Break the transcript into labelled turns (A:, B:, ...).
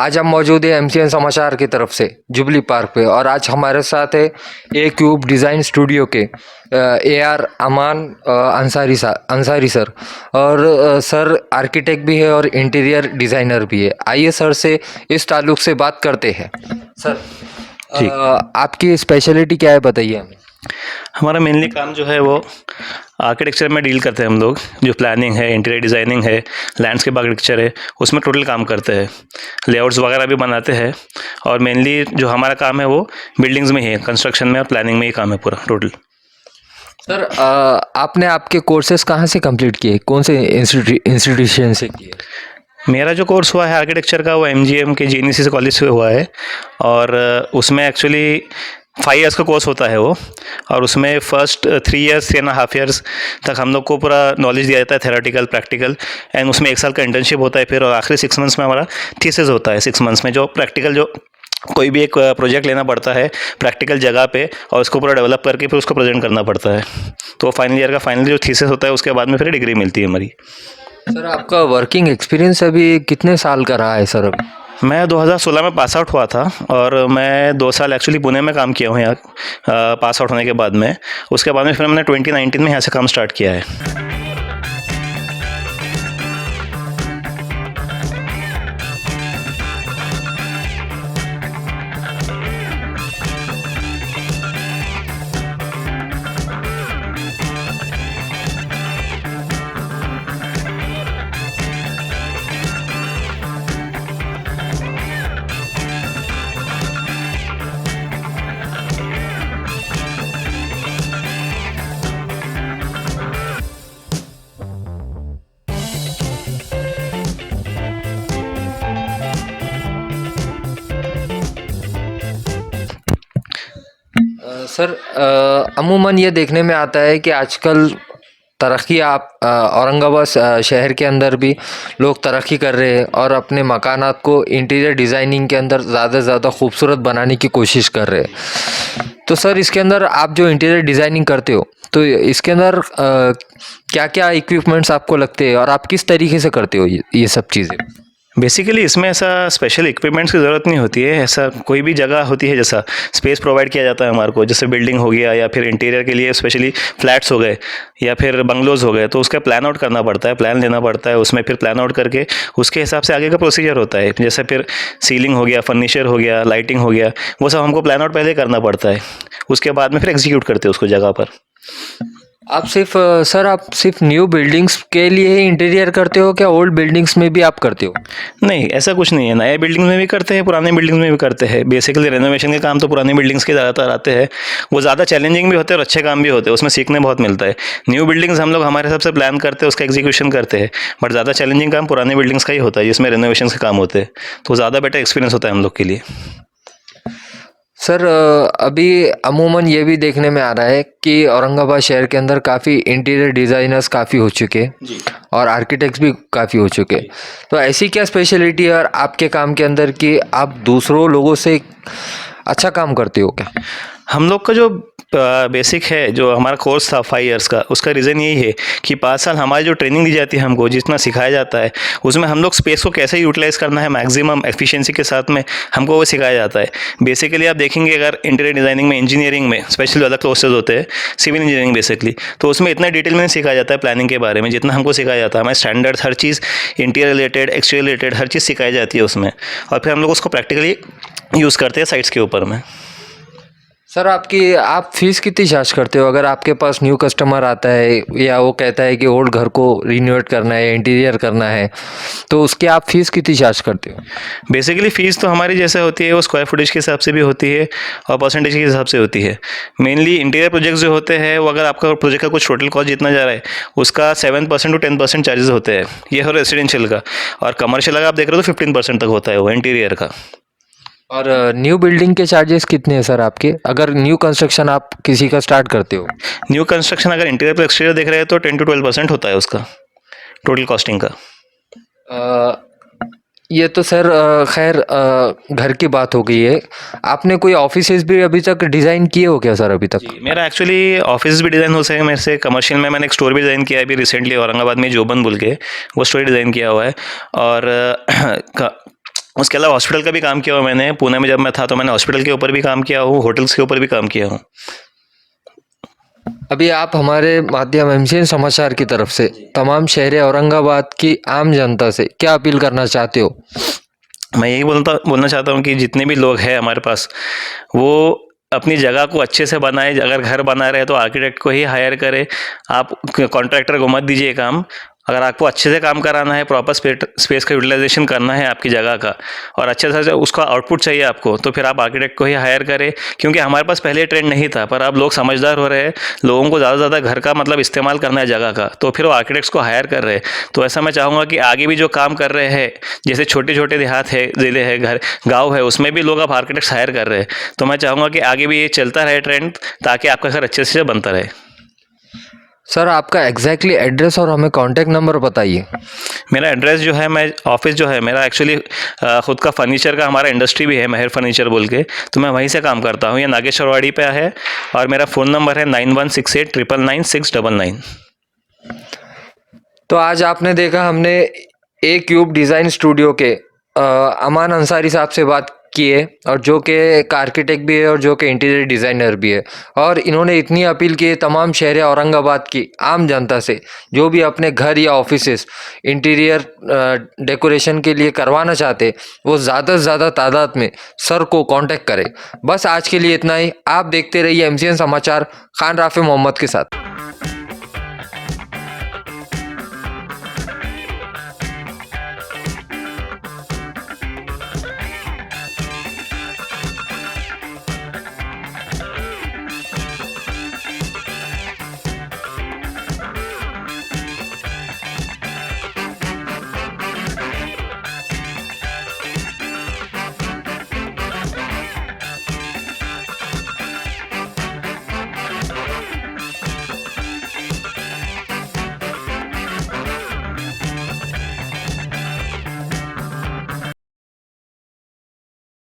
A: आज हम मौजूद है एमसीएन समाचार की तरफ से जुबली पार्क पे, और आज हमारे साथ है ए क्यूब डिज़ाइन स्टूडियो के AR अमान अंसारी सर। और सर आर्किटेक्ट भी है और इंटीरियर डिज़ाइनर भी है। आइए सर से इस ताल्लुक से बात करते हैं। सर
B: जी।
A: आपकी स्पेशलिटी क्या है, बताइए हमें।
B: हमारा मेनली काम जो है वो आर्किटेक्चर में डील करते हैं हम लोग। जो प्लानिंग है, इंटीरियर डिज़ाइनिंग है, लैंडस्केप आर्किटेक्चर है, उसमें टोटल काम करते हैं। लेआउट्स वगैरह भी बनाते हैं, और मेनली जो हमारा काम है वो बिल्डिंग्स में ही है, कंस्ट्रक्शन में और प्लानिंग में ही काम है पूरा टोटल।
A: सर आपने आपके कोर्सेज कहाँ से कंप्लीट किए, कौन से इंस्टीट्यूशन से किए?
B: मेरा जो कोर्स हुआ है आर्किटेक्चर का वो MGM के GNEC से कॉलेज से हुआ है, और उसमें एक्चुअली 5 ईयर्स का कोर्स होता है वो। और उसमें फर्स्ट 3 ईयर्स 3.5 ईयर्स तक हम लोग को पूरा नॉलेज दिया जाता है, थेरेटिकल प्रैक्टिकल, एंड उसमें 1 साल का इंटर्नशिप होता है फिर, और आखिरी 6 मंथ्स में हमारा थीसिस होता है। 6 मंथ्स में जो प्रैक्टिकल, जो कोई भी एक प्रोजेक्ट लेना पड़ता है प्रैक्टिकल जगह पे, और उसको पूरा डेवलप करके फिर उसको प्रेजेंट करना पड़ता है। तो फाइनल ईयर का फाइनल जो थीसिस होता है उसके बाद में फिर डिग्री मिलती है हमारी।
A: सर आपका वर्किंग एक्सपीरियंस अभी कितने साल का रहा है सर अभी?
B: मैं 2016 में पास आउट हुआ था, और मैं 2 साल एक्चुअली पुणे में काम किया हूँ यहाँ पास आउट होने के बाद में। उसके बाद में फिर मैंने 2019 में यहाँ से काम स्टार्ट किया है।
A: सर अमूमन ये देखने में आता है कि आजकल तरक्की आप औरंगाबाद शहर के अंदर भी लोग तरक्की कर रहे हैं और अपने मकानात को इंटीरियर डिज़ाइनिंग के अंदर ज़्यादा से ज़्यादा खूबसूरत बनाने की कोशिश कर रहे हैं। तो सर इसके अंदर आप जो इंटीरियर डिज़ाइनिंग करते हो, तो इसके अंदर क्या क्या इक्विपमेंट्स आपको लगते हैं और आप किस तरीके से करते हो ये सब चीज़ें?
B: बेसिकली इसमें ऐसा स्पेशल इक्विपमेंट्स की ज़रूरत नहीं होती है। ऐसा कोई भी जगह होती है, जैसा स्पेस प्रोवाइड किया जाता है हमारे को, जैसे बिल्डिंग हो गया या फिर इंटीरियर के लिए स्पेशली फ्लैट्स हो गए या फिर बंगलोज हो गए, तो उसका प्लान आउट करना पड़ता है, प्लान लेना पड़ता है। उसमें फिर प्लान आउट करके उसके हिसाब से आगे का प्रोसीजर होता है। जैसे फिर सीलिंग हो गया, फर्नीचर हो गया, लाइटिंग हो गया, वो सब हमको प्लान आउट पहले करना पड़ता है। उसके बाद में फिर एग्जीक्यूट करते हैं उसको जगह पर।
A: आप सिर्फ न्यू बिल्डिंग्स के लिए ही इंटीरियर करते हो, क्या ओल्ड बिल्डिंग्स में भी आप करते हो?
B: नहीं, ऐसा कुछ नहीं है। नए बिल्डिंग में भी करते हैं, पुराने बिल्डिंग में भी करते हैं। बेसिकली रेनोवेशन के काम तो पुरानी बिल्डिंग्स के ज़्यादातर आते हैं। वो ज़्यादा चैलेंजिंग भी होते हैं और अच्छे काम भी होते हैं, उसमें सीखने बहुत मिलता है। न्यू बिल्डिंग्स हम लोग हमारे हिसाब से प्लान करते हैं, उसका एग्जीक्यूशन करते हैं, बट ज़्यादा चैलेंजिंग काम पुरानी बिल्डिंग्स का ही होता है जिसमें रेनोवेशन के काम होते हैं, तो ज़्यादा बेटर एक्सपीरियंस होता है हम लोग के लिए।
A: सर अभी अमूमन ये भी देखने में आ रहा है कि औरंगाबाद शहर के अंदर काफ़ी इंटीरियर डिज़ाइनर्स काफ़ी हो चुके हैं और आर्किटेक्ट्स भी काफ़ी हो चुके हैं। तो ऐसी क्या स्पेशलिटी है और आपके काम के अंदर कि आप दूसरों लोगों से अच्छा काम करते हो क्या?
B: हम लोग का जो बेसिक है, जो हमारा कोर्स था 5 ईयर्स का, उसका रीज़न यही है कि 5 साल हमारी जो ट्रेनिंग दी जाती है हमको, जितना सिखाया जाता है, उसमें हम लोग स्पेस को कैसे यूटिलाइज़ करना है मैक्सिमम एफिशिएंसी के साथ में, हमको वो सिखाया जाता है। बेसिकली आप देखेंगे अगर इंटीरियर डिज़ाइनिंग में, इंजीनियरिंग में स्पेशली अलग कोर्सेज होते हैं, सिविल इंजीनियरिंग बेसिकली, तो उसमें इतना डिटेल में नहीं सिखाया जाता है प्लानिंग के बारे में जितना हमको सिखाया जाता है। हमारे स्टैंडर्ड्स, हर चीज़ इंटीरियर रिलेटेड, एक्सटीरियर रिलेटेड, हर चीज़ सिखाई जाती है उसमें, और फिर हम लोग उसको प्रैक्टिकली यूज़ करते हैं साइट्स के ऊपर में।
A: सर आप फीस कितनी चार्ज करते हो अगर आपके पास न्यू कस्टमर आता है या वो कहता है कि ओल्ड घर को रिनोवेट करना है, इंटीरियर करना है, तो उसकी आप फीस कितनी चार्ज करते हो?
B: बेसिकली फ़ीस तो हमारी जैसे होती है वो स्क्वायर फुटेज के हिसाब से भी होती है और परसेंटेज के हिसाब से होती है। मेनली इंटीरियर प्रोजेक्ट्स जो होते हैं वो, अगर आपका प्रोजेक्ट का कुछ टोटल कॉस्ट जितना जा रहा है उसका 7% to 10% चार्जेस होते हैं, ये है रेजिडेंशियल का। और कमर्शियल अगर आप देख रहे हो तो 15% तक होता है वो इंटीरियर का।
A: और न्यू बिल्डिंग के चार्जेस कितने हैं सर आपके, अगर न्यू कंस्ट्रक्शन आप किसी का स्टार्ट करते हो?
B: न्यू कंस्ट्रक्शन अगर इंटीरियर प्लस एक्सटीरियर देख रहे हैं तो 10 to 12% होता है उसका टोटल कॉस्टिंग का।
A: ये तो सर खैर घर की बात हो गई है। आपने कोई ऑफिसेज भी अभी तक डिज़ाइन किए हो क्या सर अभी तक?
B: मेरा एक्चुअली ऑफिस भी डिज़ाइन हो सके मेरे से, कमर्शियल में मैंने एक स्टोर भी डिज़ाइन किया है अभी रिसेंटली औरंगाबाद में, जोबन बोल के, वो स्टोर डिज़ाइन किया हुआ है। और उसके अलावा हॉस्पिटल का भी काम किया हुआ मैंने। पुणे में जब मैं था तो मैंने हॉस्पिटल के ऊपर भी काम किया हूँ, होटल्स के ऊपर भी काम किया हूँ।
A: अभी आप हमारे माध्यम एमसीएन समाचार की तरफ से तमाम शहर औरंगाबाद की आम जनता से क्या अपील करना चाहते हो?
B: मैं यही बोलना चाहता हूँ कि जितने भी लोग हैं हमारे पास, वो अपनी जगह को अच्छे से बनाए। अगर घर बना रहे हैं तो आर्किटेक्ट को ही हायर करें, आप कॉन्ट्रैक्टर को मत दीजिए काम। अगर आपको अच्छे से काम कराना है, प्रॉपर स्पेस का यूटिलाइजेशन करना है आपकी जगह का, और अच्छे से उसका आउटपुट चाहिए आपको, तो फिर आप आर्किटेक्ट को ही हायर करें। क्योंकि हमारे पास पहले ट्रेंड नहीं था, पर अब लोग समझदार हो रहे हैं, लोगों को ज़्यादा से ज़्यादा घर का मतलब इस्तेमाल करना है जगह का, तो फिर वो आर्किटेक्ट्स को हायर कर रहे हैं। तो ऐसा मैं चाहूँगा कि आगे भी जो काम कर रहे हैं, जैसे छोटे छोटे देहात है, ज़िले है, घर गाँव है, उसमें भी लोग अब आर्किटेक्ट्स हायर कर रहे हैं। तो मैं चाहूँगा कि आगे भी ये चलता रहे ट्रेंड, ताकि आपका घर अच्छे से बनता रहे।
A: सर आपका एग्जैक्टली एड्रेस और हमें कॉन्टैक्ट नंबर बताइए।
B: मेरा एड्रेस जो है, मैं ऑफिस जो है मेरा एक्चुअली खुद का फर्नीचर का हमारा इंडस्ट्री भी है, मेहर फर्नीचर बोल के, तो मैं वहीं से काम करता हूँ। ये नागेश्वरवाड़ी पे है, और मेरा फ़ोन नंबर है 9168999699।
A: तो आज आपने देखा हमने ए क्यूब डिज़ाइन स्टूडियो के अमान अंसारी साहब से बात की है, और जो कि एक आर्किटेक्ट भी है और जो कि इंटीरियर डिज़ाइनर भी है। और इन्होंने इतनी अपील की है तमाम शहर औरंगाबाद की आम जनता से, जो भी अपने घर या ऑफिसेस इंटीरियर डेकोरेशन के लिए करवाना चाहते, वो ज़्यादा से ज़्यादा तादाद में सर को कांटेक्ट करें। बस आज के लिए इतना ही। आप देखते रहिए एमसीएन समाचार खान राफे मोहम्मद के साथ।